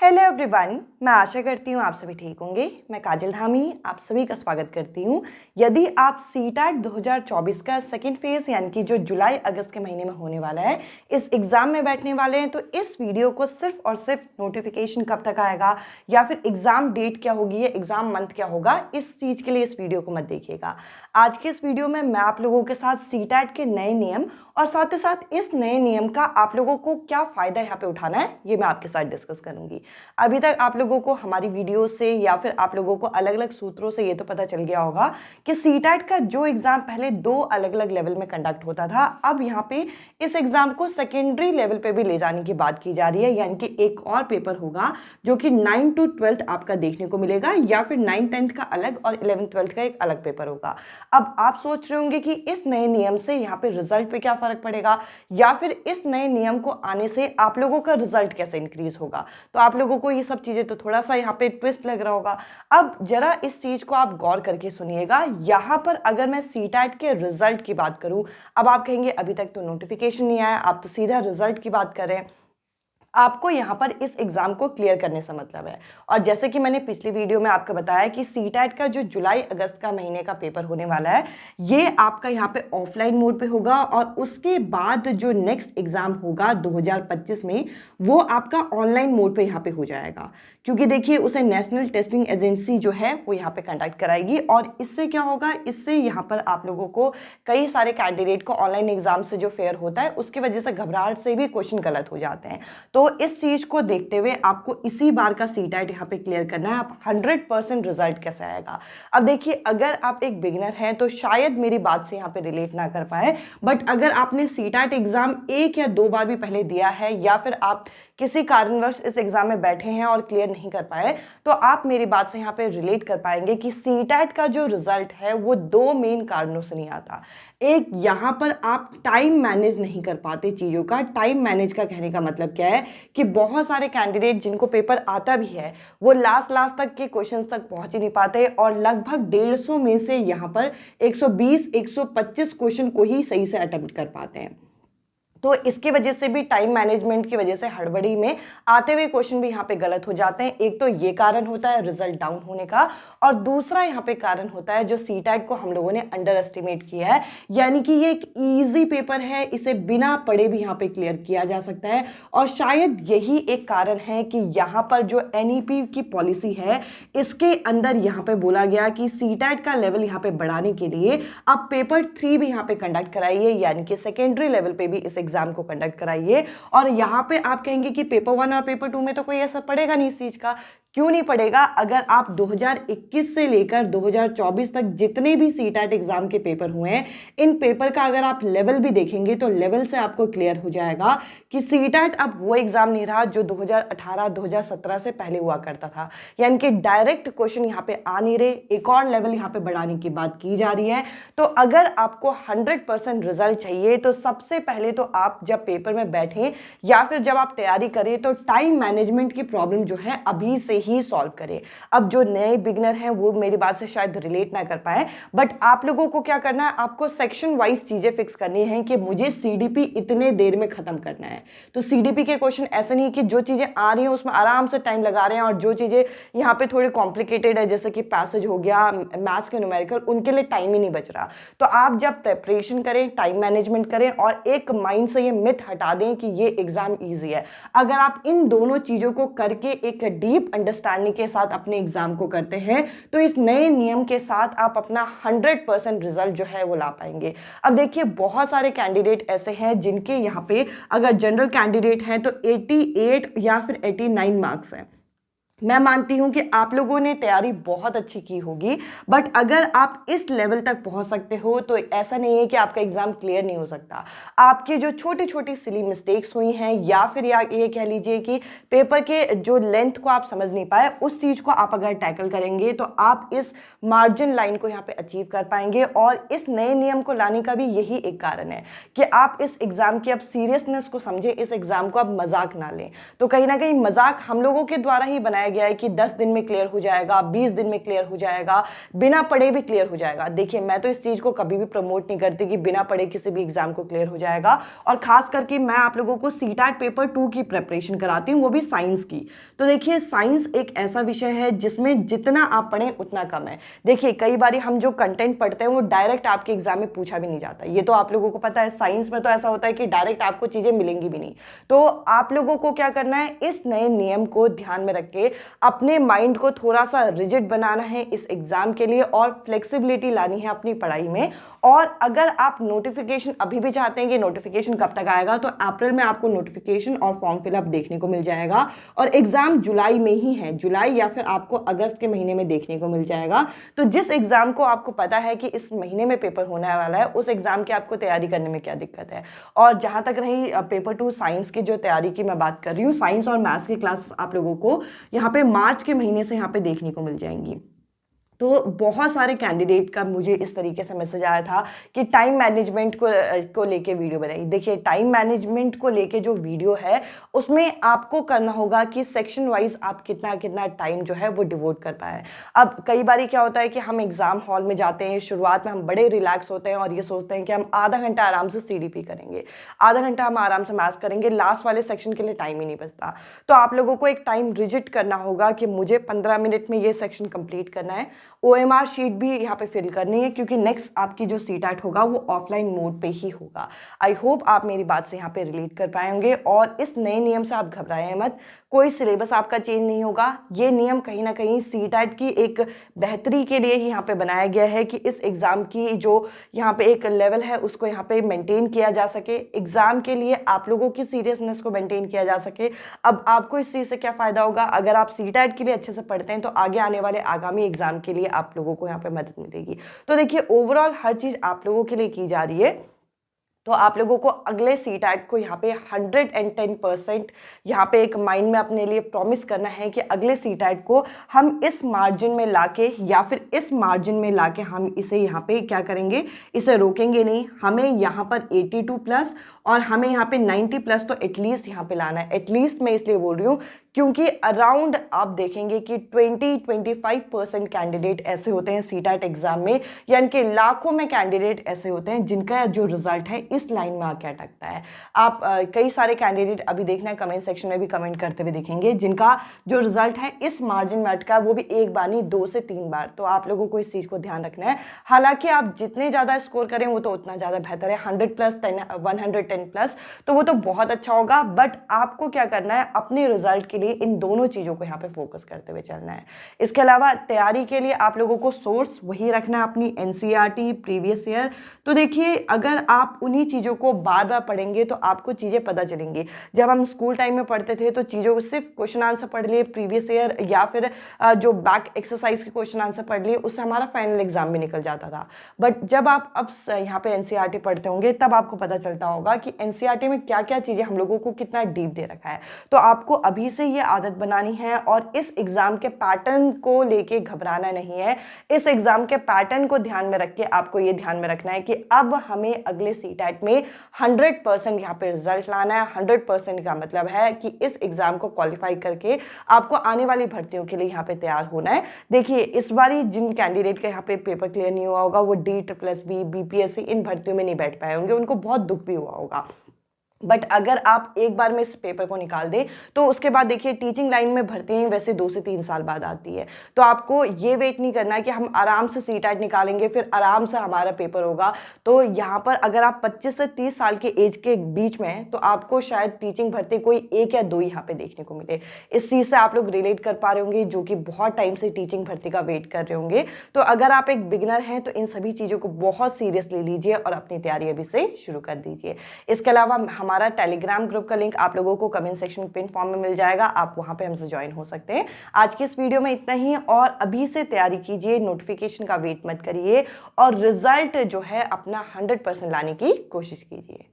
Hello everyone, मैं आशा करती हूँ आप सभी ठीक होंगे। मैं काजल धामी आप सभी का स्वागत करती हूँ। यदि आप सीटैट 2024 का सेकेंड फेज यानी कि जो जुलाई अगस्त के महीने में होने वाला है, इस एग्ज़ाम में बैठने वाले हैं, तो इस वीडियो को सिर्फ और सिर्फ नोटिफिकेशन कब तक आएगा या फिर एग्ज़ाम डेट क्या होगी या एग्ज़ाम मंथ क्या होगा, इस चीज़ के लिए इस वीडियो को मत देखिएगा। आज के इस वीडियो में मैं आप लोगों के साथ सीटैट के नए नियम और साथ ही साथ इस नए नियम का आप लोगों को क्या फ़ायदा यहाँ पे उठाना है, ये मैं आपके साथ डिस्कस करूँगी। अभी तक आप लोगों को हमारी वीडियो से या फिर आप लोगों को अलग अलग सूत्रों से ये तो पता चल गया होगा कि सीटैट का जो एग्जाम पहले दो अलग अलग लेवल में कंडक्ट होता था, अब यहाँ पे इस एग्जाम को सेकेंडरी लेवल पे भी ले जाने की बात की जा रही है। यानी कि एक और पेपर होगा जो कि 9 to 12 आपका देखने को मिलेगा, या फिर 9th-10th का अलग और 11th-12th का एक अलग पेपर होगा। अब आप सोच रहे होंगे कि इस नए नियम से यहाँ पे रिजल्ट पे क्या फर्क पड़ेगा, या फिर इस नए नियम को आने से आप लोगों का रिजल्ट कैसे इंक्रीज होगा। तो आप लोगों को ये सब चीजें तो थोड़ा सा यहाँ पे ट्विस्ट लग रहा होगा। अब जरा इस चीज को आप गौर करके सुनिएगा। यहाँ पर अगर मैं सीटैट के रिजल्ट की बात करूं, अब आप कहेंगे अभी तक तो नोटिफिकेशन नहीं आया, आप तो सीधा रिजल्ट की बात कर रहे हैं। आपको यहाँ पर इस एग्जाम को क्लियर करने से मतलब है। और जैसे कि मैंने पिछली वीडियो में आपको बताया कि सीटैट का जो जुलाई अगस्त का महीने का पेपर होने वाला है, ये आपका यहाँ पे ऑफलाइन मोड पे होगा, और उसके बाद जो नेक्स्ट एग्जाम होगा 2025 में, वो आपका ऑनलाइन मोड पे यहाँ पे हो जाएगा। क्योंकि देखिए उसे नेशनल टेस्टिंग एजेंसी जो है वो यहाँ पे कंडक्ट कराएगी, और इससे क्या होगा, इससे यहाँ पर आप लोगों को कई सारे कैंडिडेट को ऑनलाइन एग्जाम से जो फेयर होता है उसकी वजह से घबराहट से भी क्वेश्चन गलत हो जाते हैं। तो इस चीज को देखते हुए आपको इसी बार का सीटैट यहाँ पे क्लियर करना है। आप 100% रिजल्ट कैसे आएगा। अब देखिए, अगर आप एक बिगिनर हैं तो शायद मेरी बात से यहाँ पे रिलेट ना कर पाए, बट अगर आपने सीटैट एग्जाम एक या दो बार भी पहले दिया है, या फिर आप किसी कारणवश इस एग्जाम में बैठे हैं और क्लियर नहीं कर पाए, तो आप मेरी बात से यहाँ पे रिलेट कर पाएंगे कि सीटैट का जो रिजल्ट है वो दो मेन कारणों से नहीं आता। एक, यहाँ पर आप टाइम मैनेज नहीं कर पाते चीज़ों का। टाइम मैनेज का कहने का मतलब क्या है कि बहुत सारे कैंडिडेट जिनको पेपर आता भी है वो लास्ट तक के क्वेश्चंस तक पहुंच ही नहीं पाते, और लगभग 150 में से यहाँ पर 120-125 क्वेश्चन को ही सही से अटेम्प्ट कर पाते हैं। तो इसकी वजह से भी, टाइम मैनेजमेंट की वजह से हड़बड़ी में आते हुए क्वेश्चन भी यहाँ पे गलत हो जाते हैं। एक तो ये कारण होता है रिजल्ट डाउन होने का, और दूसरा यहाँ पे कारण होता है जो सीटैट को हम लोगों ने अंडर एस्टिमेट किया है। यानी कि ये एक इजी पेपर है, इसे बिना पढ़े भी यहाँ पे क्लियर किया जा सकता है। और शायद यही एक कारण है कि यहाँ पर जो एनईपी की पॉलिसी है, इसके अंदर यहाँ पे बोला गया कि सीटैट का लेवल यहाँ पे बढ़ाने के लिए आप पेपर 3 भी यहाँ पे कंडक्ट कराइए, यानी कि सेकेंडरी लेवल पे भी इस एग्जाम को कंडक्ट कराइए। और यहाँ पे आप कहेंगे कि पेपर 1 और पेपर 2 में तो कोई असर पड़ेगा नहीं इस चीज का। क्यों नहीं पड़ेगा? अगर आप 2021 से लेकर 2024 तक जितने भी सीटैट एग्जाम के पेपर हुए हैं, इन पेपर का अगर आप लेवल भी देखेंगे तो लेवल से आपको क्लियर हो जाएगा कि सीटैट अब वो एग्जाम नहीं रहा जो 2018-2017 से पहले हुआ करता था। यानी कि डायरेक्ट क्वेश्चन यहाँ पे आ नहीं रहे, एक और लेवल यहाँ पे बढ़ाने की बात की जा रही है। तो अगर आपको 100% रिजल्ट चाहिए तो सबसे पहले तो आप जब पेपर में बैठें या फिर जब आप तैयारी करें तो टाइम मैनेजमेंट की प्रॉब्लम जो है अभी से ही सॉल्व करें। अब जो नए बिगनर हैं वो मेरी बात से शायद रिलेट ना कर पाए, बट आप लोगों को क्या करना है, आपको सेक्शन वाइज चीजें फिक्स करनी है कि मुझे सीडीपी इतने देर में खत्म करना है। तो सीडीपी के क्वेश्चन ऐसे नहीं कि जो चीजें आ रही हैं उसमें आराम से टाइम लगा रहे हैं, और जो चीजें यहाँ पे थोड़ी कॉम्प्लिकेटेड है जैसे कि पैसेज हो गया, मैथ्स के न्यूमेरिकल, उनके लिए टाइम ही नहीं बच रहा। तो आप जब प्रेपरेशन करें, टाइम मैनेजमेंट करें, और एक माइंड से ये मिथ हटा दें कि ये एग्जाम इजी है। अगर आप इन दोनों चीजों को करके एक डीप अंडरस्टैंडिंग के साथ अपने एग्जाम को करते हैं तो इस नए नियम के साथ आप अपना 100% रिजल्ट जो है वो ला पाएंगे। अब देखिए, बहुत सारे कैंडिडेट ऐसे हैं जिनके यहाँ पे अगर जनरल कैंडिडेट हैं तो 88 या फिर 89 मार्क्स हैं। मैं मानती हूं कि आप लोगों ने तैयारी बहुत अच्छी की होगी, बट अगर आप इस लेवल तक पहुंच सकते हो तो ऐसा नहीं है कि आपका एग्जाम क्लियर नहीं हो सकता। आपकी जो छोटी छोटी सिली मिस्टेक्स हुई हैं, या फिर ये कह लीजिए कि पेपर के जो लेंथ को आप समझ नहीं पाए, उस चीज को आप अगर टैकल करेंगे तो आप इस मार्जिन लाइन को यहाँ पे अचीव कर पाएंगे। और इस नए नियम को लाने का भी यही एक कारण है कि आप इस एग्जाम की अब सीरियसनेस को समझे, इस एग्जाम को अब मजाक ना लें। तो कहीं ना कहीं मजाक हम लोगों के द्वारा ही बनाया गया है कि 10 दिन में क्लियर हो जाएगा, 20 दिन में क्लियर हो जाएगा, बिना पढ़े भी क्लियर हो जाएगा। देखिए मैं तो इस चीज़ को कभी भी प्रमोट नहीं करती कि बिना पढ़े किसी भी एग्जाम को क्लियर हो जाएगा। और खास करके मैं आप लोगों को सीटैट पेपर 2 की प्रिपरेशन कराती हूँ, वो भी साइंस की। तो देखिए साइंस एक ऐसा विषय है जिसमें जितना आप पढ़ें उतना कम है। देखिए कई बार हम जो कंटेंट पढ़ते हैं वो डायरेक्ट आपके एग्जाम में पूछा भी नहीं जाता, ये तो आप लोगों को पता है। साइंस में तो ऐसा होता है कि डायरेक्ट आपको चीजें मिलेंगी भी नहीं। तो आप लोगों को क्या करना है, इस नए नियम को ध्यान में रख के अपने माइंड को थोड़ा सा रिजिड बनाना है इस एग्जाम के लिए और फ्लेक्सिबिलिटी लानी है अपनी पढ़ाई में। और अगर आप नोटिफिकेशन अभी भी चाहते हैं कि नोटिफिकेशन कब तक आएगा, तो अप्रैल में आपको नोटिफिकेशन और फॉर्म फिलअप देखने को मिल जाएगा। और एग्जाम जुलाई में ही है, जुलाई या फिर आपको अगस्त के महीने में देखने को मिल जाएगा। तो जिस एग्जाम को आपको पता है कि इस महीने में पेपर होने वाला है, उस एग्जाम की आपको तैयारी करने में क्या दिक्कत है। और जहां तक रही पेपर 2 साइंस की जो तैयारी की मैं बात कर रही हूँ, साइंस और मैथ्स की क्लास आप लोगों को यहाँ पे मार्च के महीने से यहाँ पे देखने को मिल जाएंगी। तो बहुत सारे कैंडिडेट का मुझे इस तरीके से मैसेज आया था कि टाइम मैनेजमेंट को लेके वीडियो बनाई। देखिए टाइम मैनेजमेंट को लेके जो वीडियो है उसमें आपको करना होगा कि सेक्शन वाइज आप कितना कितना टाइम जो है वो डिवोट कर पाए। अब कई बार क्या होता है कि हम एग्जाम हॉल में जाते हैं, शुरुआत में हम बड़े रिलैक्स होते हैं और ये सोचते हैं कि हम आधा घंटा आराम से CDP करेंगे, आधा घंटा हम आराम से मैथ्स करेंगे, लास्ट वाले सेक्शन के लिए टाइम ही नहीं बचता। तो आप लोगों को एक टाइम रिजिट करना होगा कि मुझे 15 मिनट में ये सेक्शन कंप्लीट करना है। OMR शीट भी यहाँ पे फिल करनी है क्योंकि नेक्स्ट आपकी जो सीटैट होगा वो ऑफलाइन मोड पे ही होगा। आई होप आप मेरी बात से यहाँ पे रिलेट कर पाएंगे। और इस नए नियम से आप घबराएं मत, कोई सिलेबस आपका चेंज नहीं होगा। ये नियम कहीं ना कहीं सीटैट की एक बेहतरी के लिए ही यहाँ पे बनाया गया है कि इस एग्जाम की जो यहाँ पे एक लेवल है उसको यहाँ पे मेंटेन किया जा सके, एग्जाम के लिए आप लोगों की सीरियसनेस को मेंटेन किया जा सके। अब आपको इस चीज़ से क्या फायदा होगा, अगर आप सीटैट के लिए अच्छे से पढ़ते हैं तो आगे आने वाले आगामी एग्जाम के लिए आप लोगों को यहाँ पे मदद मिलेगी। तो देखिए ओवरऑल हर चीज आप लोगों के लिए की जा रही है। तो आप लोगों को अगले सीटैट को यहाँ पे 110% यहाँ पे एक माइंड में अपने लिए प्रॉमिस करना है कि अगले सीटैट को हम इस मार्जिन में लाके या फिर इस मार्जिन में लाके हम इसे यहाँ पे क्या करेंगे, इसे रोकेंगे नहीं। हमें यहाँ पर 82+ और हमें यहाँ पे 90+ तो एटलीस्ट यहाँ पे लाना है। एटलीस्ट मैं इसलिए बोल रही हूँ क्योंकि अराउंड आप देखेंगे कि 20-25% कैंडिडेट ऐसे होते हैं सीटैट एग्जाम में, यानी कि लाखों में कैंडिडेट ऐसे होते हैं जिनका जो रिजल्ट है इस लाइन में आके अटकता है। आप कई सारे कैंडिडेट अभी देखना है कमेंट सेक्शन में भी कमेंट करते हुए देखेंगे जिनका जो रिजल्ट है इस मार्जिन में अटका, वो भी एक बार नहीं 2 से 3 बार। तो आप लोगों को इस चीज को ध्यान रखना है। हालांकि आप जितने ज्यादा स्कोर करें वो तो उतना ज्यादा बेहतर है, 100+, 110+, तो वो तो बहुत अच्छा होगा। बट आपको क्या करना है, अपने रिजल्ट के लिए इन दोनों चीजों को यहाँ पे फोकस करते हुए चलना है। इसके अलावा तैयारी के लिए आप लोगों को सोर्स वही रखना है अपनी NCERT प्रीवियस ईयर। तो देखिए अगर आप उन्हीं चीजों को बार बार पढ़ेंगे तो आपको चीजें पता चलेंगी। जब हम स्कूल टाइम में पढ़ते थे तो चीजों को सिर्फ क्वेश्चन आंसर पढ़ लिए प्रीवियस ईयर या फिर जो बैक एक्सरसाइज के क्वेश्चन आंसर पढ़ लिए, उससे हमारा फाइनल एग्जाम भी निकल जाता था। बट जब आप अब यहाँ पे NCERT पढ़ते होंगे तब आपको पता चलता होगा कि NCERT में क्या क्या चीजें हम लोगों को कितना डीप दे रखा है। तो आपको अभी से ये आदत बनानी है और इस एग्जाम के पैटर्न को लेके घबराना नहीं है। इस एग्जाम के पैटर्न को ध्यान में रख के आपको ये ध्यान में रखना है कि अब हमें अगले सीटैट में 100% यहाँ पे रिजल्ट लाना है। 100% का मतलब है कि इस एग्जाम को क्वालिफाई करके आपको आने वाली भर्तियों के लिए यहाँ पे तैयार होना है। देखिए इस बार जिन कैंडिडेट का यहाँ पे पेपर क्लियर नहीं हुआ होगा वो DSSB, BPSC इन भर्तियों में नहीं बैठ पाए होंगे, उनको बहुत दुख भी हुआ होगा। बट अगर आप एक बार में इस पेपर को निकाल दें तो उसके बाद देखिए टीचिंग लाइन में भर्ती वैसे 2 से 3 साल बाद आती है। तो आपको ये वेट नहीं करना है कि हम आराम से सीटैट निकालेंगे फिर आराम से हमारा पेपर होगा। तो यहाँ पर अगर आप 25 से 30 साल के एज के बीच में हैं तो आपको शायद टीचिंग भर्ती कोई 1 या 2 यहाँ पे देखने को मिले। इस चीज़ से आप लोग रिलेट कर पा रहे होंगे जो कि बहुत टाइम से टीचिंग भर्ती का वेट कर रहे होंगे। तो अगर आप एक बिगिनर हैं तो इन सभी चीज़ों को बहुत सीरियसली लीजिए और अपनी तैयारी अभी से शुरू कर दीजिए। इसके अलावा हमारा टेलीग्राम ग्रुप का लिंक आप लोगों को कमेंट सेक्शन पिन फॉर्म में मिल जाएगा, आप वहां पे हमसे ज्वाइन हो सकते हैं। आज की इस वीडियो में इतना ही और अभी से तैयारी कीजिए, नोटिफिकेशन का वेट मत करिए और रिजल्ट जो है अपना 100% लाने की कोशिश कीजिए।